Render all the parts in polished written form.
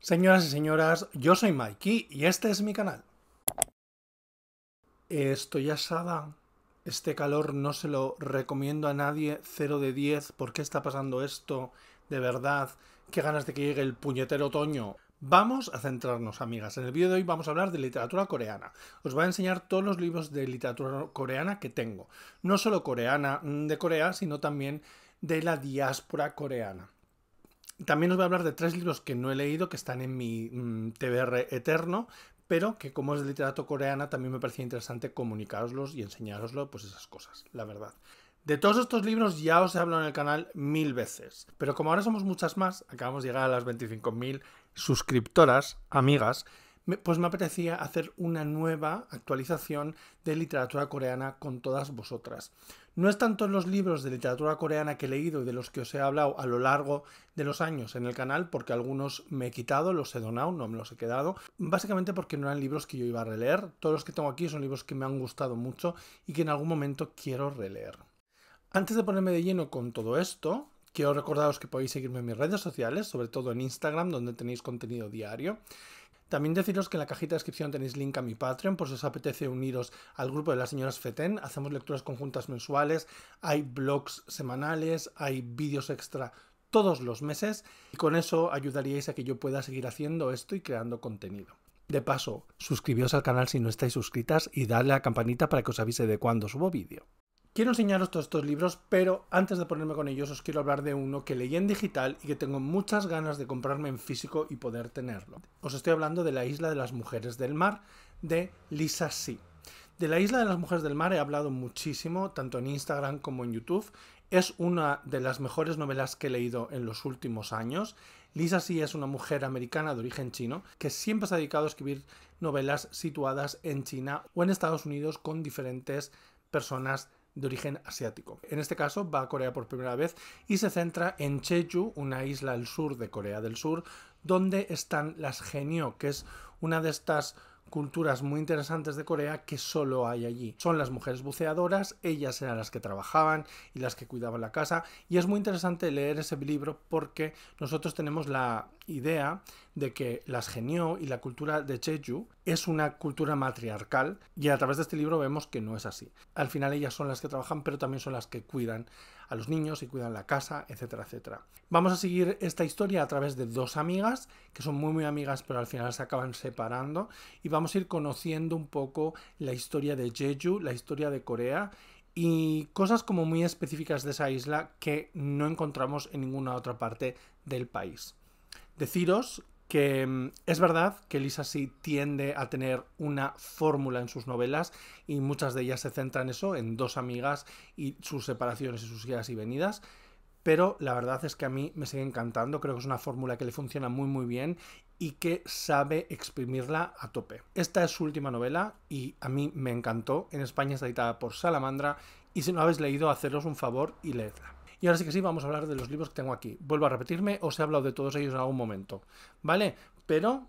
Señoras y señoras, yo soy Mikey y este es mi canal. Estoy asada. Este calor no se lo recomiendo a nadie, 0 de 10. ¿Por qué está pasando esto? De verdad, qué ganas de que llegue el puñetero otoño. Vamos a centrarnos, amigas. En el vídeo de hoy vamos a hablar de literatura coreana. Os voy a enseñar todos los libros de literatura coreana que tengo. No solo coreana de Corea, sino también de la diáspora coreana. También os voy a hablar de 3 libros que no he leído, que están en mi TBR eterno, pero que como es de literatura coreana también me parecía interesante comunicároslos y enseñároslo, pues esas cosas, la verdad. De todos estos libros ya os he hablado en el canal 1000 veces, pero como ahora somos muchas más, acabamos de llegar a las 25.000 suscriptoras, amigas, pues me apetecía hacer una nueva actualización de literatura coreana con todas vosotras. No es tanto en los libros de literatura coreana que he leído y de los que os he hablado a lo largo de los años en el canal, porque algunos me he quitado, los he donado, no me los he quedado, básicamente porque no eran libros que yo iba a releer. Todos los que tengo aquí son libros que me han gustado mucho y que en algún momento quiero releer. Antes de ponerme de lleno con todo esto, quiero recordaros que podéis seguirme en mis redes sociales, sobre todo en Instagram, donde tenéis contenido diario. También deciros que en la cajita de descripción tenéis link a mi Patreon por si os apetece uniros al grupo de las señoras Feten. Hacemos lecturas conjuntas mensuales, hay blogs semanales, hay vídeos extra todos los meses y con eso ayudaríais a que yo pueda seguir haciendo esto y creando contenido. De paso, suscribíos al canal si no estáis suscritas y dadle a la campanita para que os avise de cuando subo vídeo. Quiero enseñaros todos estos libros, pero antes de ponerme con ellos os quiero hablar de uno que leí en digital y que tengo muchas ganas de comprarme en físico y poder tenerlo. Os estoy hablando de La Isla de las Mujeres del Mar, de Lisa Hsi. De La Isla de las Mujeres del Mar he hablado muchísimo, tanto en Instagram como en YouTube. Es una de las mejores novelas que he leído en los últimos años. Lisa Hsi es una mujer americana de origen chino que siempre se ha dedicado a escribir novelas situadas en China o en Estados Unidos con diferentes personas de origen asiático. En este caso va a Corea por primera vez y se centra en Jeju, una isla al sur de Corea del Sur, donde están las Haenyeo, que es una de estas culturas muy interesantes de Corea que solo hay allí. Son las mujeres buceadoras, ellas eran las que trabajaban y las que cuidaban la casa, y es muy interesante leer ese libro porque nosotros tenemos la idea de que las Haenyeo y la cultura de Jeju es una cultura matriarcal, y a través de este libro vemos que no es así. Al final ellas son las que trabajan, pero también son las que cuidan a los niños y cuidan la casa, etcétera, etcétera. Vamos a seguir esta historia a través de dos amigas, que son muy amigas, pero al final se acaban separando, y vamos a ir conociendo un poco la historia de Jeju, la historia de Corea, y cosas como muy específicas de esa isla que no encontramos en ninguna otra parte del país. Deciros que es verdad que Lisa Hsi tiende a tener una fórmula en sus novelas y muchas de ellas se centran en eso, en dos amigas y sus separaciones y sus idas y venidas, pero la verdad es que a mí me sigue encantando, creo que es una fórmula que le funciona muy bien y que sabe exprimirla a tope. Esta es su última novela y a mí me encantó. En España está editada por Salamandra y si no habéis leído, haceros un favor y leedla. Y ahora sí que sí, vamos a hablar de los libros que tengo aquí. Vuelvo a repetirme, os he hablado de todos ellos en algún momento, ¿vale? Pero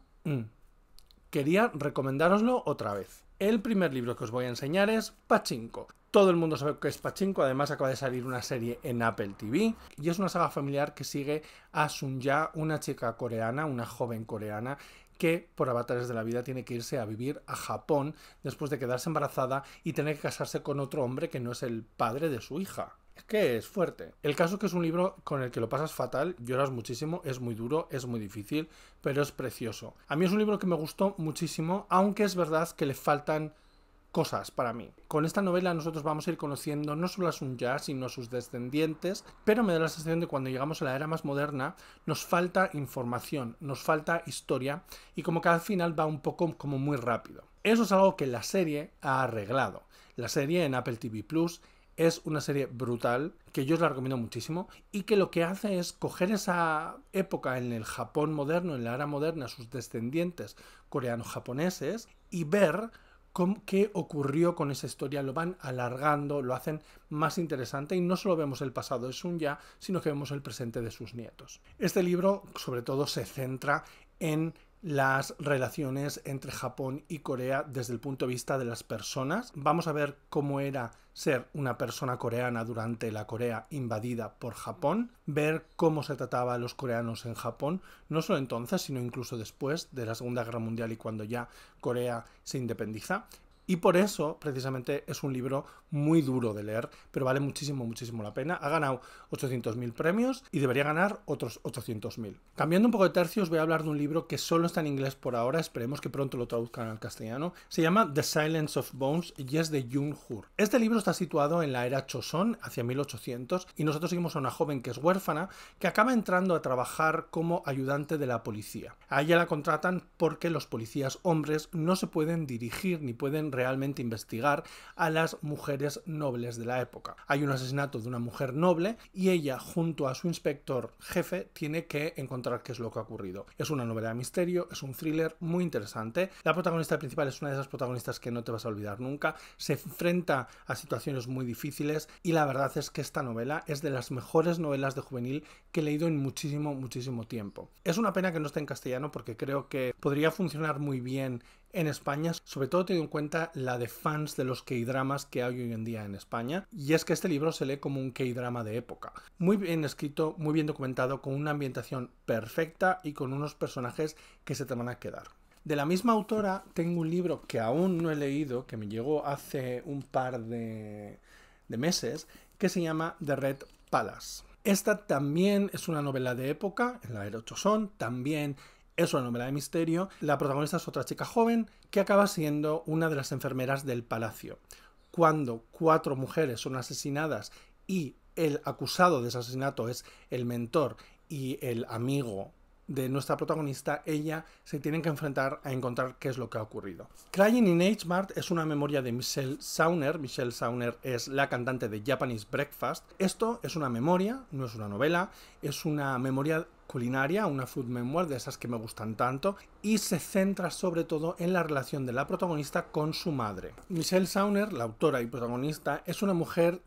quería recomendároslo otra vez. El primer libro que os voy a enseñar es Pachinko. Todo el mundo sabe que es Pachinko, además acaba de salir una serie en Apple TV y es una saga familiar que sigue a Sun-ya, una chica coreana, una joven coreana que por avatares de la vida tiene que irse a vivir a Japón después de quedarse embarazada y tener que casarse con otro hombre que no es el padre de su hija. Es que es fuerte. El caso es que es un libro con el que lo pasas fatal, lloras muchísimo, es muy duro, es muy difícil, pero es precioso. A mí es un libro que me gustó muchísimo, aunque es verdad que le faltan cosas para mí. Con esta novela nosotros vamos a ir conociendo no solo a Sun-ya, sino a sus descendientes, pero me da la sensación de que cuando llegamos a la era más moderna nos falta información, nos falta historia y como que al final va un poco como muy rápido. Eso es algo que la serie ha arreglado. La serie en Apple TV Plus es una serie brutal, que yo os la recomiendo muchísimo, y que lo que hace es coger esa época en el Japón moderno, en la era moderna, sus descendientes coreano-japoneses, y ver qué ocurrió con esa historia. Lo van alargando, lo hacen más interesante y no solo vemos el pasado de Sun-ya, sino que vemos el presente de sus nietos. Este libro sobre todo se centra en las relaciones entre Japón y Corea desde el punto de vista de las personas. Vamos a ver cómo era ser una persona coreana durante la Corea invadida por Japón, ver cómo se trataba a los coreanos en Japón, no solo entonces, sino incluso después de la Segunda Guerra Mundial y cuando ya Corea se independiza. Y por eso, precisamente, es un libro muy duro de leer, pero vale muchísimo, muchísimo la pena. Ha ganado 800.000 premios y debería ganar otros 800.000. Cambiando un poco de tercio, os voy a hablar de un libro que solo está en inglés por ahora, esperemos que pronto lo traduzcan al castellano. Se llama The Silence of Bones y es de Jung Hur. Este libro está situado en la era Choson, hacia 1800, y nosotros seguimos a una joven que es huérfana, que acaba entrando a trabajar como ayudante de la policía. A ella la contratan porque los policías hombres no se pueden dirigir ni pueden realmente investigar a las mujeres nobles de la época. Hay un asesinato de una mujer noble y ella, junto a su inspector jefe, tiene que encontrar qué es lo que ha ocurrido. Es una novela de misterio, es un thriller muy interesante. La protagonista principal es una de esas protagonistas que no te vas a olvidar nunca. Se enfrenta a situaciones muy difíciles y la verdad es que esta novela es de las mejores novelas de juvenil que he leído en muchísimo, muchísimo tiempo. Es una pena que no esté en castellano porque creo que podría funcionar muy bien en España, sobre todo teniendo en cuenta la de fans de los K-dramas que hay hoy en día en España, y es que este libro se lee como un K-drama de época. Muy bien escrito, muy bien documentado, con una ambientación perfecta y con unos personajes que se te van a quedar. De la misma autora tengo un libro que aún no he leído, que me llegó hace un par de meses, que se llama The Red Palace. Esta también es una novela de época, en la era Joseon, también es una novela de misterio. La protagonista es otra chica joven que acaba siendo una de las enfermeras del palacio. Cuando 4 mujeres son asesinadas y el acusado de ese asesinato es el mentor y el amigo de nuestra protagonista, ella se tiene que enfrentar a encontrar qué es lo que ha ocurrido. Crying in H-Mart es una memoria de Michelle Sauner. Michelle Sauner es la cantante de Japanese Breakfast. Esto es una memoria, no es una novela, es una memoria culinaria, una food memoir de esas que me gustan tanto, y se centra sobre todo en la relación de la protagonista con su madre. Michelle Sauner, la autora y protagonista, es una mujer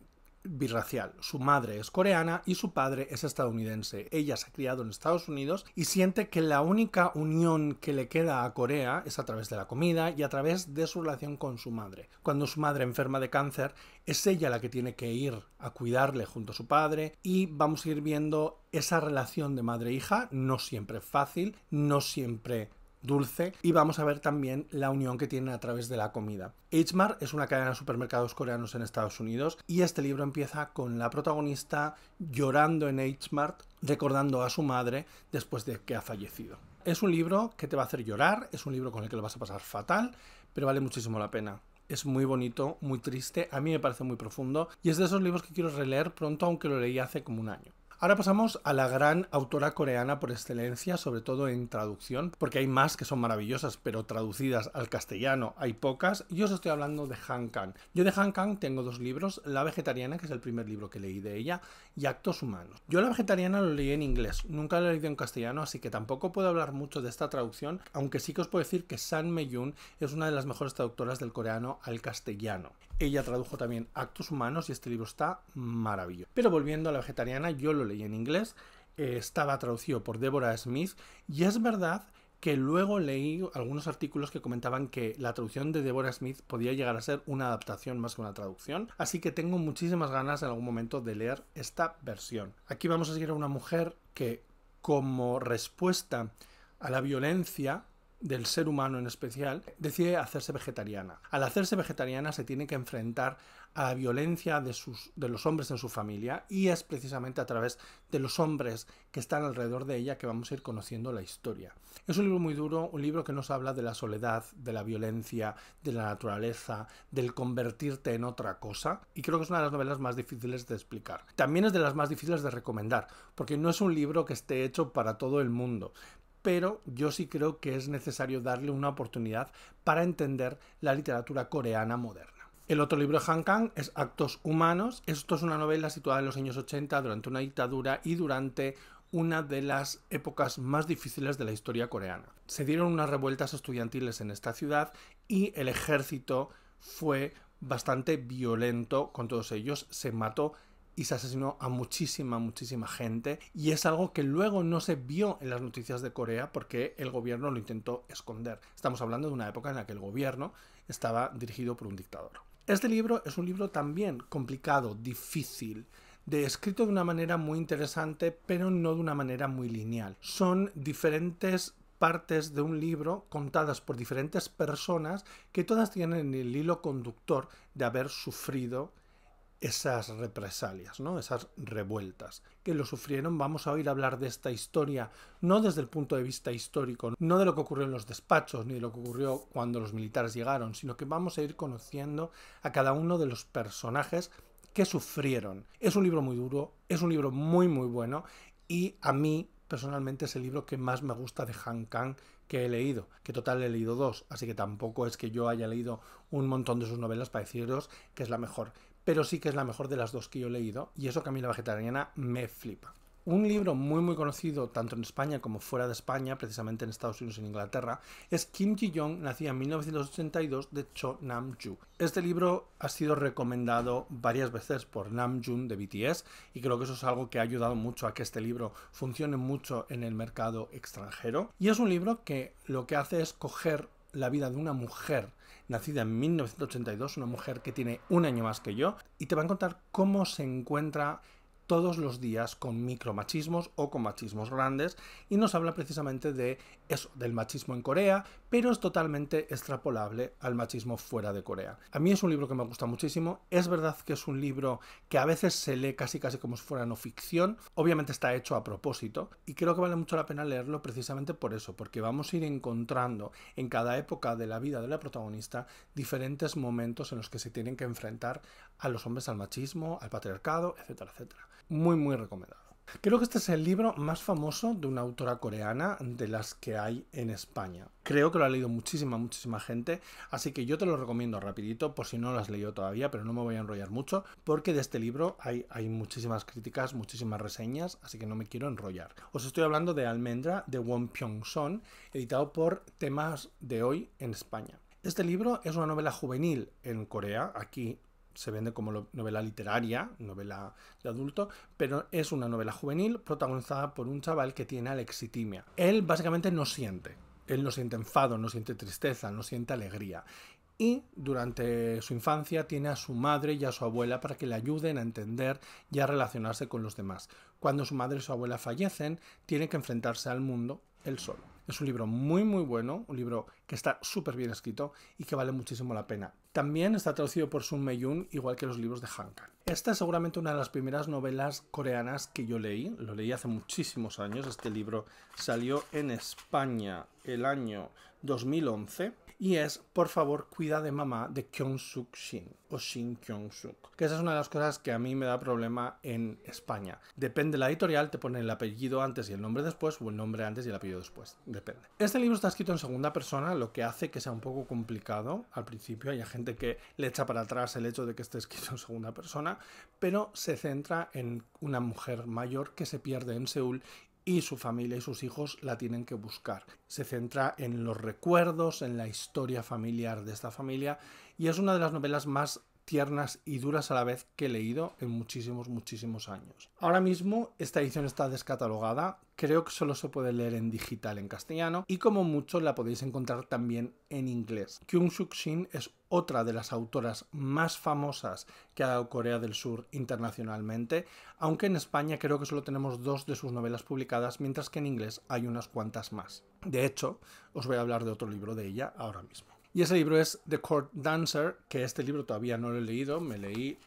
birracial. Su madre es coreana y su padre es estadounidense. Ella se ha criado en Estados Unidos y siente que la única unión que le queda a Corea es a través de la comida y a través de su relación con su madre. Cuando su madre enferma de cáncer, es ella la que tiene que ir a cuidarle junto a su padre, y vamos a ir viendo esa relación de madre-hija, no siempre fácil, no siempre dulce, y vamos a ver también la unión que tienen a través de la comida. H-Mart es una cadena de supermercados coreanos en Estados Unidos, y este libro empieza con la protagonista llorando en H-Mart, recordando a su madre después de que ha fallecido. Es un libro que te va a hacer llorar, es un libro con el que lo vas a pasar fatal, pero vale muchísimo la pena. Es muy bonito, muy triste, a mí me parece muy profundo, y es de esos libros que quiero releer pronto, aunque lo leí hace como un año. Ahora pasamos a la gran autora coreana por excelencia, sobre todo en traducción, porque hay más que son maravillosas, pero traducidas al castellano hay pocas. Yo os estoy hablando de Han Kang. Yo de Han Kang tengo 2 libros, La vegetariana, que es el primer libro que leí de ella, y Actos humanos. Yo La vegetariana lo leí en inglés, nunca lo he leído en castellano, así que tampoco puedo hablar mucho de esta traducción, aunque sí que os puedo decir que San Mei-yoon es una de las mejores traductoras del coreano al castellano. Ella tradujo también Actos humanos y este libro está maravilloso. Pero volviendo a La vegetariana, yo lo leí en inglés, estaba traducido por Deborah Smith, y es verdad que luego leí algunos artículos que comentaban que la traducción de Deborah Smith podía llegar a ser una adaptación más que una traducción, así que tengo muchísimas ganas en algún momento de leer esta versión. Aquí vamos a seguir a una mujer que, como respuesta a la violencia del ser humano en especial, decide hacerse vegetariana. Al hacerse vegetariana se tiene que enfrentar a la violencia de los hombres en su familia, y es precisamente a través de los hombres que están alrededor de ella que vamos a ir conociendo la historia. Es un libro muy duro, un libro que nos habla de la soledad, de la violencia, de la naturaleza, del convertirte en otra cosa, y creo que es una de las novelas más difíciles de explicar. También es de las más difíciles de recomendar, porque no es un libro que esté hecho para todo el mundo, pero yo sí creo que es necesario darle una oportunidad para entender la literatura coreana moderna. El otro libro de Han Kang es Actos humanos. Esto es una novela situada en los años 80 durante una dictadura y durante una de las épocas más difíciles de la historia coreana. Se dieron unas revueltas estudiantiles en esta ciudad y el ejército fue bastante violento con todos ellos. Se mató y se asesinó a muchísima gente, y es algo que luego no se vio en las noticias de Corea porque el gobierno lo intentó esconder. Estamos hablando de una época en la que el gobierno estaba dirigido por un dictador. Este libro es un libro también complicado, difícil, escrito de una manera muy interesante, pero no de una manera muy lineal. Son diferentes partes de un libro contadas por diferentes personas que todas tienen el hilo conductor de haber sufrido esas represalias, ¿no? Esas revueltas que lo sufrieron. Vamos a oír hablar de esta historia no desde el punto de vista histórico, no de lo que ocurrió en los despachos ni de lo que ocurrió cuando los militares llegaron, sino que vamos a ir conociendo a cada uno de los personajes que sufrieron. Es un libro muy duro, es un libro muy bueno, y a mí personalmente es el libro que más me gusta de Han Kang que he leído, que total he leído 2, así que tampoco es que yo haya leído un montón de sus novelas para deciros que es la mejor, pero sí que es la mejor de las 2 que yo he leído, y eso que a mí La vegetariana me flipa. Un libro muy conocido tanto en España como fuera de España, precisamente en Estados Unidos y en Inglaterra, es Kim Ji-young, nacida en 1982, de Cho Nam-ju. Este libro ha sido recomendado varias veces por Namjoon de BTS, y creo que eso es algo que ha ayudado mucho a que este libro funcione mucho en el mercado extranjero. Y es un libro que lo que hace es coger la vida de una mujer nacida en 1982, una mujer que tiene un año más que yo, y te va a contar cómo se encuentra todos los días con micromachismos o con machismos grandes, y nos habla precisamente de eso, del machismo en Corea, pero es totalmente extrapolable al machismo fuera de Corea. A mí es un libro que me gusta muchísimo. Es verdad que es un libro que a veces se lee casi como si fuera no ficción, obviamente está hecho a propósito, y creo que vale mucho la pena leerlo precisamente por eso, porque vamos a ir encontrando en cada época de la vida de la protagonista diferentes momentos en los que se tienen que enfrentar a los hombres al machismo, al patriarcado, etcétera. Muy recomendado. Creo que este es el libro más famoso de una autora coreana de las que hay en España. Creo que lo ha leído muchísima gente, así que yo te lo recomiendo rapidito por si no lo has leído todavía, pero no me voy a enrollar mucho porque de este libro hay muchísimas críticas, muchísimas reseñas, así que no me quiero enrollar. Os estoy hablando de Almendra, de Won Pyong-son, editado por Temas de Hoy en España. Este libro es una novela juvenil en Corea. Aquí se vende como novela literaria, novela de adulto, pero es una novela juvenil protagonizada por un chaval que tiene alexitimia. Él básicamente no siente. Él no siente enfado, no siente tristeza, no siente alegría. Y durante su infancia tiene a su madre y a su abuela para que le ayuden a entender y a relacionarse con los demás. Cuando su madre y su abuela fallecen, tiene que enfrentarse al mundo él solo. Es un libro muy bueno, un libro que está súper bien escrito y que vale muchísimo la pena. También está traducido por Sun Mei-yoon, igual que los libros de Han Kang. Esta es seguramente una de las primeras novelas coreanas que yo leí. Lo leí hace muchísimos años. Este libro salió en España el año 2011. Y es Por favor, cuida de mamá, de Kyung-suk Shin, o Shin Kyung-suk. Que esa es una de las cosas que a mí me da problema en España. Depende de la editorial, te ponen el apellido antes y el nombre después, o el nombre antes y el apellido después. Depende. Este libro está escrito en segunda persona, lo que hace que sea un poco complicado al principio. Hay gente que le echa para atrás el hecho de que esté escrito en segunda persona, pero se centra en una mujer mayor que se pierde en Seúl y su familia y sus hijos la tienen que buscar. Se centra en los recuerdos, en la historia familiar de esta familia, y es una de las novelas más tiernas y duras a la vez que he leído en muchísimos años. Ahora mismo esta edición está descatalogada, creo que solo se puede leer en digital en castellano, y como mucho la podéis encontrar también en inglés. Kyung-suk Shin es otra de las autoras más famosas que ha dado Corea del Sur internacionalmente, aunque en España creo que solo tenemos 2 de sus novelas publicadas, mientras que en inglés hay unas cuantas más. De hecho, os voy a hablar de otro libro de ella ahora mismo. Y ese libro es The Court Dancer, que este libro todavía no lo he leído, me leí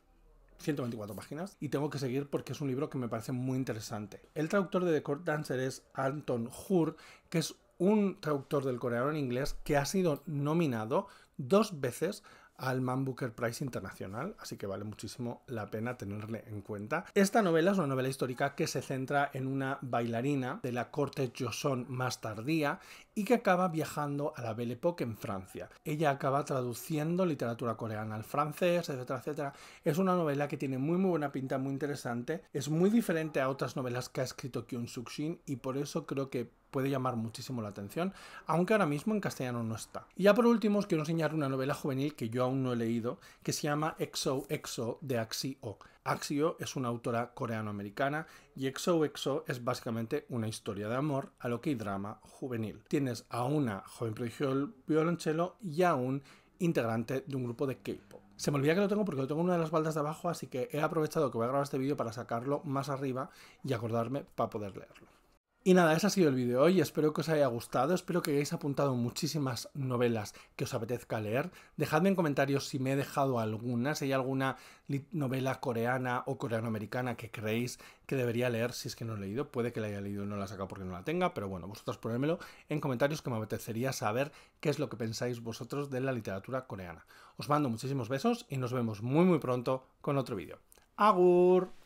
124 páginas y tengo que seguir porque es un libro que me parece muy interesante. El traductor de The Court Dancer es Anton Hur, que es un traductor del coreano en inglés que ha sido nominado 2 veces al Man Booker Prize Internacional, así que vale muchísimo la pena tenerle en cuenta. Esta novela es una novela histórica que se centra en una bailarina de la corte Joseon más tardía y que acaba viajando a la Belle Époque en Francia. Ella acaba traduciendo literatura coreana al francés, etcétera. Es una novela que tiene muy buena pinta, muy interesante. Es muy diferente a otras novelas que ha escrito Kyung-suk Shin y por eso creo que puede llamar muchísimo la atención, aunque ahora mismo en castellano no está. Y ya por último os quiero enseñar una novela juvenil que yo aún no he leído, que se llama XOXO de Axio. Axio es una autora coreano-americana y XOXO es básicamente una historia de amor a lo que hay drama juvenil. Tienes a una joven prodigio del violonchelo y a un integrante de un grupo de K-pop. Se me olvida que lo tengo porque lo tengo en una de las baldas de abajo, así que he aprovechado que voy a grabar este vídeo para sacarlo más arriba y acordarme para poder leerlo. Y nada, ese ha sido el vídeo de hoy, espero que os haya gustado, espero que hayáis apuntado muchísimas novelas que os apetezca leer. Dejadme en comentarios si me he dejado alguna, si hay alguna novela coreana o coreanoamericana que creéis que debería leer si es que no he leído. Puede que la haya leído y no la he sacado porque no la tenga, pero bueno, vosotros ponedmelo en comentarios que me apetecería saber qué es lo que pensáis vosotros de la literatura coreana. Os mando muchísimos besos y nos vemos muy pronto con otro vídeo. ¡Agur!